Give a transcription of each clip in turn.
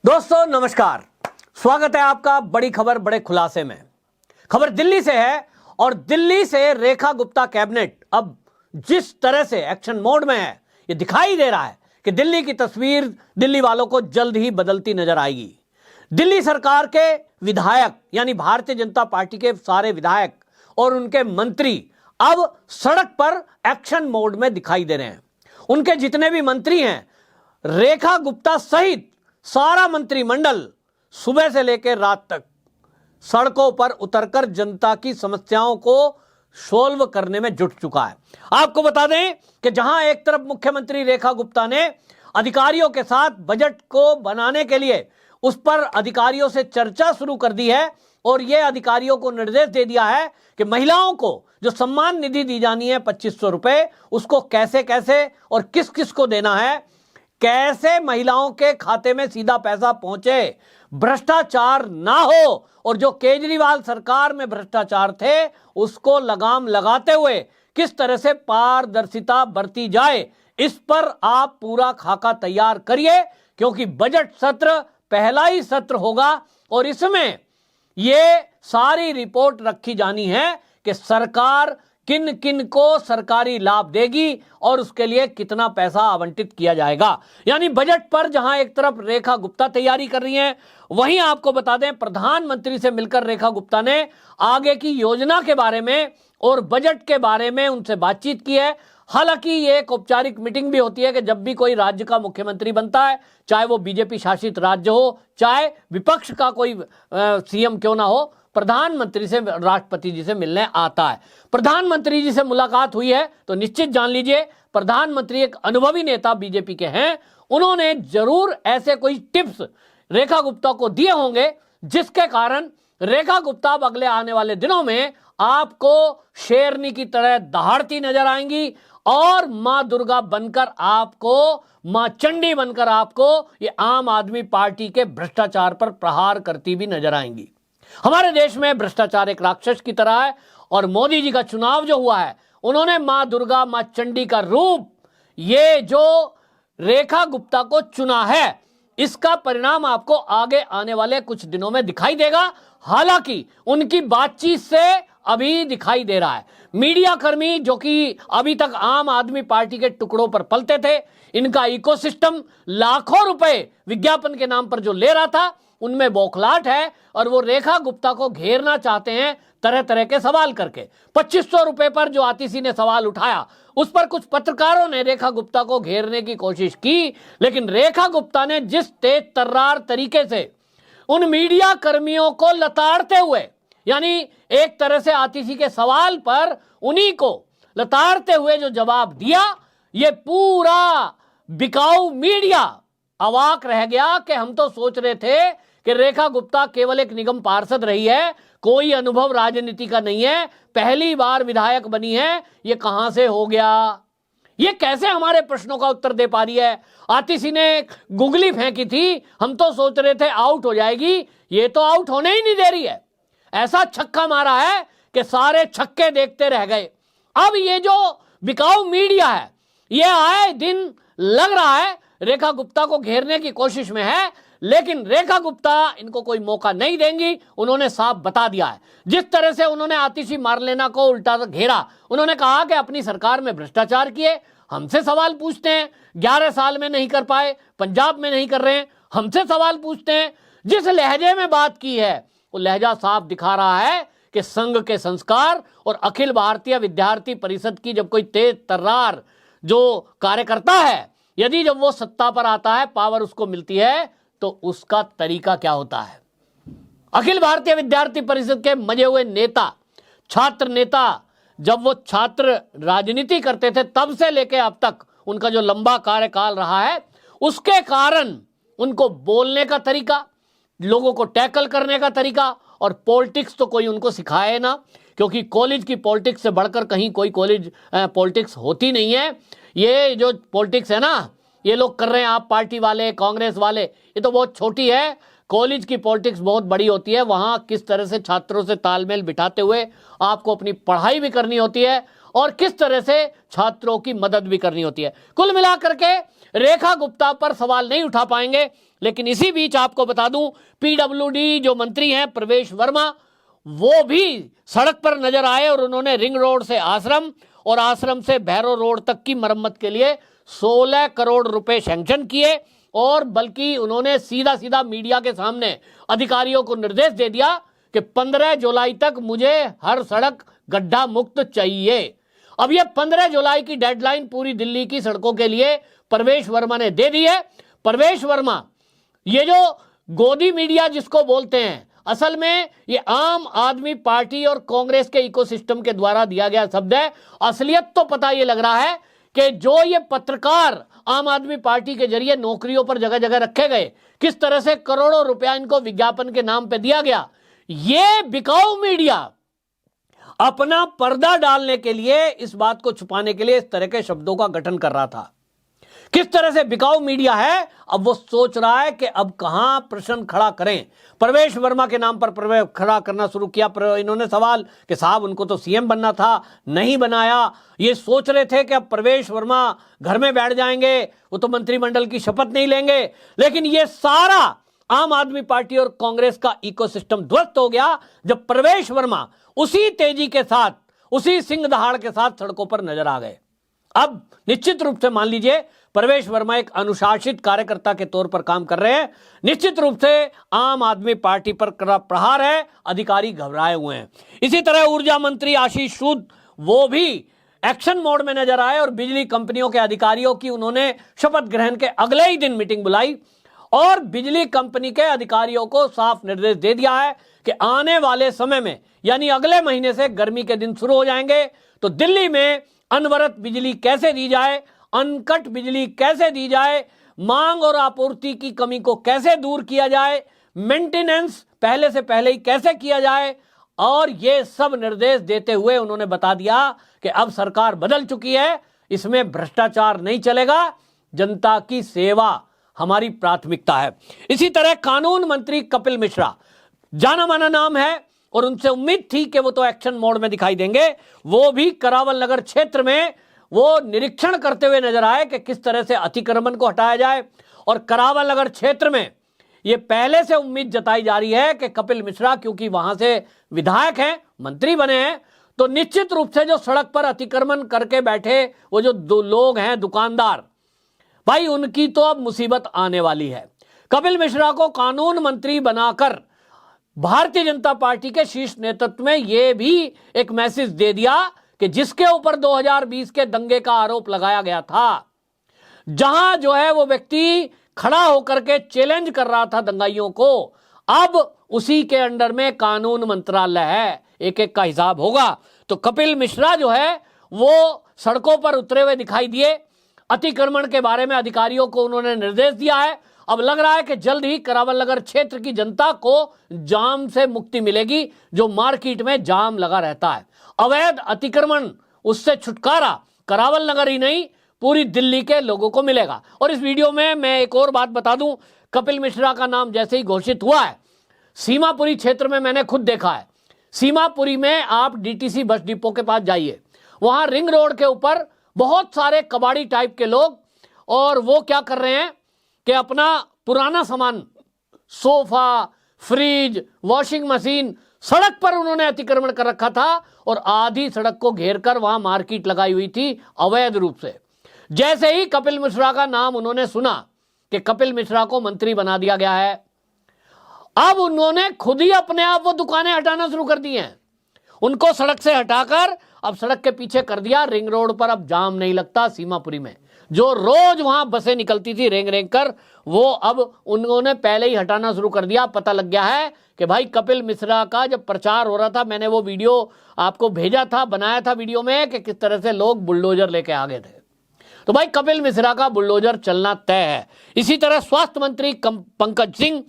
दोस्तों नमस्कार, स्वागत है आपका बड़ी खबर बड़े खुलासे में। खबर दिल्ली से है और दिल्ली से रेखा गुप्ता कैबिनेट अब जिस तरह से एक्शन मोड में है, ये दिखाई दे रहा है कि दिल्ली की तस्वीर दिल्ली वालों को जल्द ही बदलती नजर आएगी। दिल्ली सरकार के विधायक यानी भारतीय जनता पार्टी के सारे विधायक और उनके मंत्री अब सड़क पर एक्शन मोड में दिखाई दे रहे हैं। उनके जितने भी मंत्री हैं, रेखा गुप्ता सहित सारा मंत्रिमंडल सुबह से लेकर रात तक सड़कों पर उतरकर जनता की समस्याओं को सोल्व करने में जुट चुका है। आपको बता दें कि जहां एक तरफ मुख्यमंत्री रेखा गुप्ता ने अधिकारियों के साथ बजट को बनाने के लिए उस पर अधिकारियों से चर्चा शुरू कर दी है और यह अधिकारियों को निर्देश दे दिया है कि महिलाओं को जो सम्मान निधि दी जानी है 2500 रुपए, उसको कैसे कैसे और किस किस को देना है, कैसे महिलाओं के खाते में सीधा पैसा पहुंचे, भ्रष्टाचार ना हो और जो केजरीवाल सरकार में भ्रष्टाचार थे उसको लगाम लगाते हुए किस तरह से पारदर्शिता बरती जाए, इस पर आप पूरा खाका तैयार करिए, क्योंकि बजट सत्र पहला ही सत्र होगा और इसमें यह सारी रिपोर्ट रखी जानी है कि सरकार किन किन को सरकारी लाभ देगी और उसके लिए कितना पैसा आवंटित किया जाएगा। यानी बजट पर जहां एक तरफ रेखा गुप्ता तैयारी कर रही हैं, वहीं आपको बता दें प्रधानमंत्री से मिलकर रेखा गुप्ता ने आगे की योजना के बारे में और बजट के बारे में उनसे बातचीत की है। हालांकि ये एक औपचारिक मीटिंग भी होती है कि जब भी कोई राज्य का मुख्यमंत्री बनता है, चाहे वो बीजेपी शासित राज्य हो, चाहे विपक्ष का कोई सीएम क्यों ना हो, प्रधानमंत्री से राष्ट्रपति जी से मिलने आता है। प्रधानमंत्री जी से मुलाकात हुई है तो निश्चित जान लीजिए प्रधानमंत्री एक अनुभवी नेता बीजेपी के हैं। उन्होंने जरूर ऐसे कोई टिप्स रेखा गुप्ता को दिए होंगे जिसके कारण रेखा गुप्ता अब अगले आने वाले दिनों में आपको शेरनी की तरह दहाड़ती नजर आएंगी और मां दुर्गा बनकर आपको, मां चंडी बनकर आपको ये आम आदमी पार्टी के भ्रष्टाचार पर प्रहार करती भी नजर आएंगी। हमारे देश में भ्रष्टाचार एक राक्षस की तरह है और मोदी जी का चुनाव जो हुआ है, उन्होंने मां दुर्गा, मां चंडी का रूप, ये जो रेखा गुप्ता को चुना है, इसका परिणाम आपको आगे आने वाले कुछ दिनों में दिखाई देगा। हालांकि उनकी बातचीत से अभी दिखाई दे रहा है मीडिया कर्मी जो कि अभी तक आम आदमी पार्टी के टुकड़ों पर पलते थे, इनका इकोसिस्टम लाखों रुपए विज्ञापन के नाम पर जो ले रहा था, उनमें बौखलाहट है और वो रेखा गुप्ता को घेरना चाहते हैं तरह तरह के सवाल करके। 2500 रुपए पर जो आतिशी ने सवाल उठाया, उस पर कुछ पत्रकारों ने रेखा गुप्ता को घेरने की कोशिश की, लेकिन रेखा गुप्ता ने जिस तेज तर्रार तरीके से उन मीडिया कर्मियों को लताड़ते हुए, यानी एक तरह से आतिशी के सवाल पर उन्हीं को लताड़ते हुए जो जवाब दिया, ये पूरा बिकाऊ मीडिया अवाक रह गया कि हम तो सोच रहे थे कि रेखा गुप्ता केवल एक निगम पार्षद रही है, कोई अनुभव राजनीति का नहीं है, पहली बार विधायक बनी है, ये कहां से हो गया, ये कैसे हमारे प्रश्नों का उत्तर दे पा रही है। आतिशी ने गुगली फेंकी थी, हम तो सोच रहे थे आउट हो जाएगी, ये तो आउट होने ही नहीं दे रही है। ऐसा छक्का मारा है कि सारे छक्के देखते रह गए। अब ये जो बिकाऊ मीडिया है, ये आए दिन लग रहा है रेखा गुप्ता को घेरने की कोशिश में है, लेकिन रेखा गुप्ता इनको कोई मौका नहीं देंगी। उन्होंने साफ बता दिया है। जिस तरह से उन्होंने आतिशी मारलेना को उल्टा घेरा, उन्होंने कहा कि अपनी सरकार में भ्रष्टाचार किए, हमसे सवाल पूछते हैं, 11 साल में नहीं कर पाए, पंजाब में नहीं कर रहे हैं, हमसे सवाल पूछते हैं। जिस लहजे में बात की है, वो लहजा साफ दिखा रहा है कि संघ के संस्कार और अखिल भारतीय विद्यार्थी परिषद की जब कोई तेज तर्रार जो कार्यकर्ता है, यदि जब वो सत्ता पर आता है, पावर उसको मिलती है, तो उसका तरीका क्या होता है। अखिल भारतीय विद्यार्थी परिषद के मजे हुए नेता, छात्र नेता, जब वो छात्र राजनीति करते थे तब से लेके अब तक उनका जो लंबा कार्यकाल रहा है, उसके कारण उनको बोलने का तरीका, लोगों को टैकल करने का तरीका और पॉलिटिक्स तो कोई उनको सिखाए ना, क्योंकि कॉलेज की पॉलिटिक्स से बढ़कर कहीं कोई कॉलेज पॉलिटिक्स होती नहीं है। ये जो पॉलिटिक्स है ना, ये लोग कर रहे हैं, आप पार्टी वाले, कांग्रेस वाले, ये तो बहुत छोटी है। कॉलेज की पॉलिटिक्स बहुत बड़ी होती है। वहां किस तरह से छात्रों से तालमेल बिठाते हुए आपको अपनी पढ़ाई भी करनी होती है और किस तरह से छात्रों की मदद भी करनी होती है। कुल मिलाकर के रेखा गुप्ता पर सवाल नहीं उठा पाएंगे। लेकिन इसी बीच आपको बता दूं, पीडब्ल्यूडी जो मंत्री हैं प्रवेश वर्मा, वो भी सड़क पर नजर आए और उन्होंने रिंग रोड से आश्रम और आश्रम से भैरव रोड तक की मरम्मत के लिए 16 करोड़ रुपए सैंक्शन किए। और बल्कि उन्होंने सीधा सीधा मीडिया के सामने अधिकारियों को निर्देश दे दिया कि 15 जुलाई तक मुझे हर सड़क गड्ढा मुक्त चाहिए। अब ये 15 जुलाई की डेडलाइन पूरी दिल्ली की सड़कों के लिए प्रवेश वर्मा ने दे दी है। प्रवेश वर्मा, ये जो गोदी मीडिया जिसको बोलते हैं, असल में ये आम आदमी पार्टी और कांग्रेस के इकोसिस्टम के द्वारा दिया गया शब्द है। असलियत तो पता ये लग रहा है कि जो ये पत्रकार आम आदमी पार्टी के जरिए नौकरियों पर जगह जगह रखे गए, किस तरह से करोड़ों रुपया इनको विज्ञापन के नाम पे दिया गया, ये बिकाऊ मीडिया अपना पर्दा डालने के लिए, इस बात को छुपाने के लिए इस तरह के शब्दों का गठन कर रहा था। किस तरह से बिकाऊ मीडिया है, अब वो सोच रहा है कि अब कहां प्रश्न खड़ा करें। प्रवेश वर्मा के नाम पर खड़ा करना शुरू किया। इन्होंने सवाल कि साहब उनको तो सीएम बनना था, नहीं बनाया। ये सोच रहे थे कि अब प्रवेश वर्मा घर में बैठ जाएंगे, वो तो मंत्रिमंडल की शपथ नहीं लेंगे। लेकिन ये सारा आम आदमी पार्टी और कांग्रेस का इकोसिस्टम ध्वस्त हो गया जब प्रवेश वर्मा उसी तेजी के साथ, उसी सिंह दहाड़ के साथ सड़कों पर नजर आ गए। अब निश्चित रूप से मान लीजिए प्रवेश वर्मा एक अनुशासित कार्यकर्ता के तौर पर काम कर रहे हैं। निश्चित रूप से आम आदमी पार्टी पर प्रहार है, अधिकारी घबराए हुए हैं। इसी तरह ऊर्जा मंत्री आशीष सूद, वो भी एक्शन मोड में नजर आए और बिजली कंपनियों के अधिकारियों की उन्होंने शपथ ग्रहण के अगले ही दिन मीटिंग बुलाई और बिजली कंपनी के अधिकारियों को साफ निर्देश दे दिया है कि आने वाले समय में, यानी अगले महीने से गर्मी के दिन शुरू हो जाएंगे, तो दिल्ली में अनवरत बिजली कैसे दी जाए, अनकट बिजली कैसे दी जाए, मांग और आपूर्ति की कमी को कैसे दूर किया जाए, मेंटेनेंस पहले से पहले ही कैसे किया जाए। और ये सब निर्देश देते हुए उन्होंने बता दिया कि अब सरकार बदल चुकी है, इसमें भ्रष्टाचार नहीं चलेगा, जनता की सेवा हमारी प्राथमिकता है। इसी तरह कानून मंत्री कपिल मिश्रा, जाना माना नाम है और उनसे उम्मीद थी कि वो तो एक्शन मोड में दिखाई देंगे। वो भी करावल नगर क्षेत्र में वो निरीक्षण करते हुए नजर आए कि किस तरह से अतिक्रमण को हटाया जाए। और करावल नगर क्षेत्र में ये पहले से उम्मीद जताई जा रही है कि कपिल मिश्रा, क्योंकि वहां से विधायक हैं, मंत्री बने हैं, तो निश्चित रूप से जो सड़क पर अतिक्रमण करके बैठे वो जो दो लोग हैं दुकानदार, भाई उनकी तो अब मुसीबत आने वाली है। कपिल मिश्रा को कानून मंत्री बनाकर भारतीय जनता पार्टी के शीर्ष नेतृत्व में यह भी एक मैसेज दे दिया कि जिसके ऊपर 2020 के दंगे का आरोप लगाया गया था, जहां जो है वो व्यक्ति खड़ा होकर के चैलेंज कर रहा था दंगाइयों को, अब उसी के अंडर में कानून मंत्रालय है, एक एक का हिसाब होगा। तो कपिल मिश्रा जो है वो सड़कों पर उतरे हुए दिखाई दिए। अतिक्रमण के बारे में अधिकारियों को उन्होंने निर्देश दिया है। अब लग रहा है कि जल्द ही करावल नगर क्षेत्र की जनता को जाम से मुक्ति मिलेगी, जो मार्केट में जाम लगा रहता है। अवैध अतिक्रमण, उससे छुटकारा करावल नगर ही नहीं पूरी दिल्ली के लोगों को मिलेगा। और इस वीडियो में मैं एक और बात बता दूं, कपिल मिश्रा का नाम जैसे ही घोषित हुआ है, सीमापुरी क्षेत्र में मैंने खुद देखा है। सीमापुरी में आप डीटीसी बस डिपो के पास जाइए, वहां रिंग रोड के ऊपर बहुत सारे कबाड़ी टाइप के लोग, और वो क्या कर रहे हैं कि अपना पुराना सामान, सोफा, फ्रिज, वॉशिंग मशीन, सड़क पर उन्होंने अतिक्रमण कर रखा था और आधी सड़क को घेर कर वहां मार्केट लगाई हुई थी अवैध रूप से। जैसे ही कपिल मिश्रा का नाम उन्होंने सुना कि कपिल मिश्रा को मंत्री बना दिया गया है, अब उन्होंने खुद ही अपने आप वो दुकानें हटाना शुरू कर दी हैं। उनको सड़क से हटाकर अब सड़क के पीछे कर दिया। रिंग रोड पर अब जाम नहीं लगता। सीमापुरी में जो रोज वहां बसें निकलती थी रेंग रेंग कर, वो अब उन्होंने पहले ही हटाना शुरू कर दिया। पता लग गया है कि भाई कपिल मिश्रा का जब प्रचार हो रहा था, मैंने वो वीडियो आपको भेजा था, बनाया था वीडियो में, कि किस तरह से लोग बुलडोजर लेके आ गए थे। तो भाई कपिल मिश्रा का बुलडोजर चलना तय है। इसी तरह स्वास्थ्य मंत्री पंकज सिंह,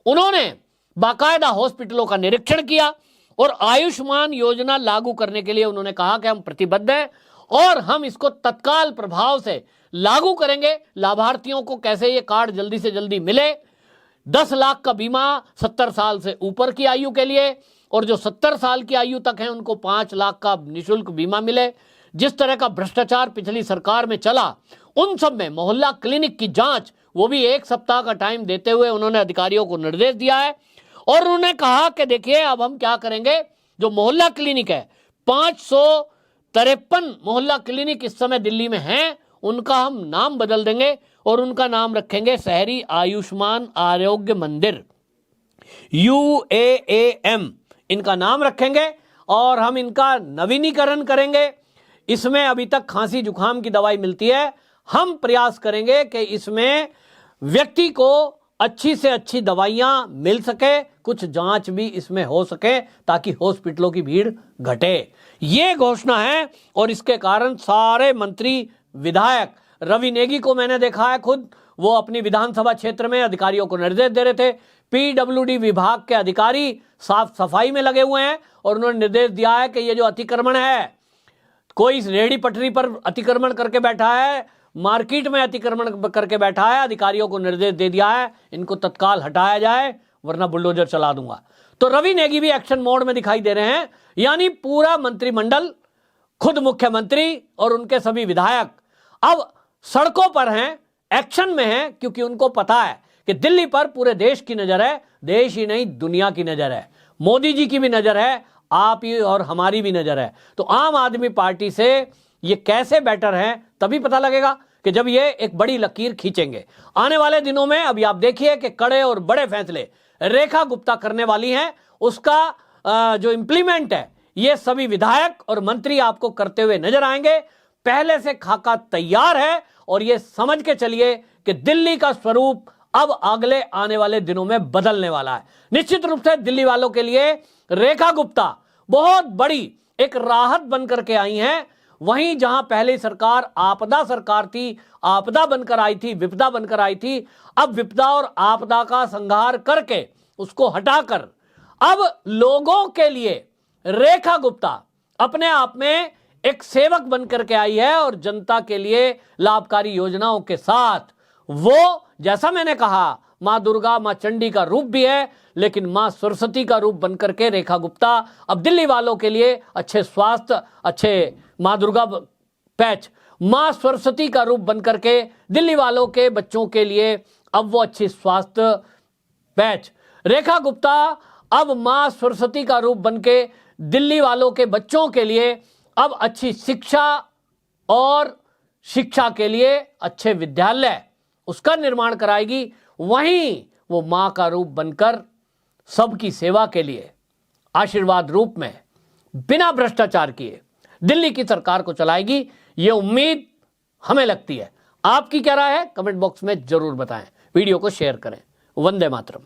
उन्होंने बाकायदा हॉस्पिटलों का निरीक्षण किया और आयुष्मान योजना लागू करने के लिए उन्होंने कहा कि हम प्रतिबद्ध हैं और हम इसको तत्काल प्रभाव से लागू करेंगे। लाभार्थियों को कैसे ये कार्ड जल्दी से जल्दी मिले। 10 लाख का बीमा 70 साल से ऊपर की आयु के लिए, और जो 70 साल की आयु तक है उनको 5 लाख का निःशुल्क बीमा मिले। जिस तरह का भ्रष्टाचार पिछली सरकार में चला, उन सब में मोहल्ला क्लिनिक की जांच, वो भी 1 सप्ताह का टाइम देते हुए उन्होंने अधिकारियों को निर्देश दिया है। और उन्होंने कहा कि देखिए अब हम क्या करेंगे, जो मोहल्ला क्लिनिक है 553 मोहल्ला क्लिनिक इस समय दिल्ली में हैं, उनका हम नाम बदल देंगे और उनका नाम रखेंगे शहरी आयुष्मान आरोग्य मंदिर, UAAM इनका नाम रखेंगे और हम इनका नवीनीकरण करेंगे। इसमें अभी तक खांसी जुकाम की दवाई मिलती है, हम प्रयास करेंगे कि इसमें व्यक्ति को अच्छी से अच्छी दवाइयां मिल सके, कुछ जांच भी इसमें हो सके ताकि हॉस्पिटलों की भीड़ घटे। ये घोषणा है और इसके कारण सारे मंत्री विधायक, रवि नेगी को मैंने देखा है खुद, वो अपनी विधानसभा क्षेत्र में अधिकारियों को निर्देश दे रहे थे। PWD विभाग के अधिकारी साफ सफाई में लगे हुए हैं और उन्होंने निर्देश दिया है कि ये जो अतिक्रमण है, कोई रेहड़ी पटरी पर अतिक्रमण करके बैठा है, मार्केट में अतिक्रमण करके बैठा है, अधिकारियों को निर्देश दे दिया है इनको तत्काल हटाया जाए वरना बुलडोजर चला दूंगा। तो रवि नेगी भी एक्शन मोड में दिखाई दे रहे हैं, यानी पूरा मंत्रिमंडल, खुद मुख्यमंत्री और उनके सभी विधायक अब सड़कों पर हैं, एक्शन में हैं, क्योंकि उनको पता है कि दिल्ली पर पूरे देश की नजर है, देश ही नहीं दुनिया की नजर है, मोदी जी की भी नजर है, आप ही और हमारी भी नजर है। तो आम आदमी पार्टी से ये कैसे बेटर है तभी पता लगेगा कि जब ये एक बड़ी लकीर खींचेंगे आने वाले दिनों में। अभी आप देखिए कि कड़े और बड़े फैसले रेखा गुप्ता करने वाली हैं, उसका जो इंप्लीमेंट है ये सभी विधायक और मंत्री आपको करते हुए नजर आएंगे। पहले से खाका तैयार है और ये समझ के चलिए कि दिल्ली का स्वरूप अब अगले आने वाले दिनों में बदलने वाला है। निश्चित रूप से दिल्ली वालों के लिए रेखा गुप्ता बहुत बड़ी एक राहत बनकर के आई हैं। वहीं जहां पहले सरकार आपदा सरकार थी, आपदा बनकर आई थी, विपदा बनकर आई थी, अब विपदा और आपदा का संहार करके उसको हटाकर अब लोगों के लिए रेखा गुप्ता अपने आप में एक सेवक बनकर के आई है और जनता के लिए लाभकारी योजनाओं के साथ वो, जैसा मैंने कहा, मां दुर्गा, मां चंडी का रूप भी है, लेकिन मां सरस्वती का रूप बनकर के रेखा गुप्ता अब दिल्ली वालों के लिए अच्छे स्वास्थ्य, अच्छे मां दुर्गा पैच, मां सरस्वती का रूप बनकर के दिल्ली वालों के बच्चों के लिए अब वो अच्छी स्वास्थ्य पैच, रेखा गुप्ता अब मां सरस्वती का रूप बनके दिल्ली वालों के बच्चों के लिए अब अच्छी शिक्षा और शिक्षा के लिए अच्छे विद्यालय उसका निर्माण कराएगी। वहीं वो मां का रूप बनकर सबकी सेवा के लिए आशीर्वाद रूप में बिना भ्रष्टाचार किए दिल्ली की सरकार को चलाएगी, ये उम्मीद हमें लगती है। आपकी क्या राय है कमेंट बॉक्स में जरूर बताएं, वीडियो को शेयर करें। वंदे मातरम।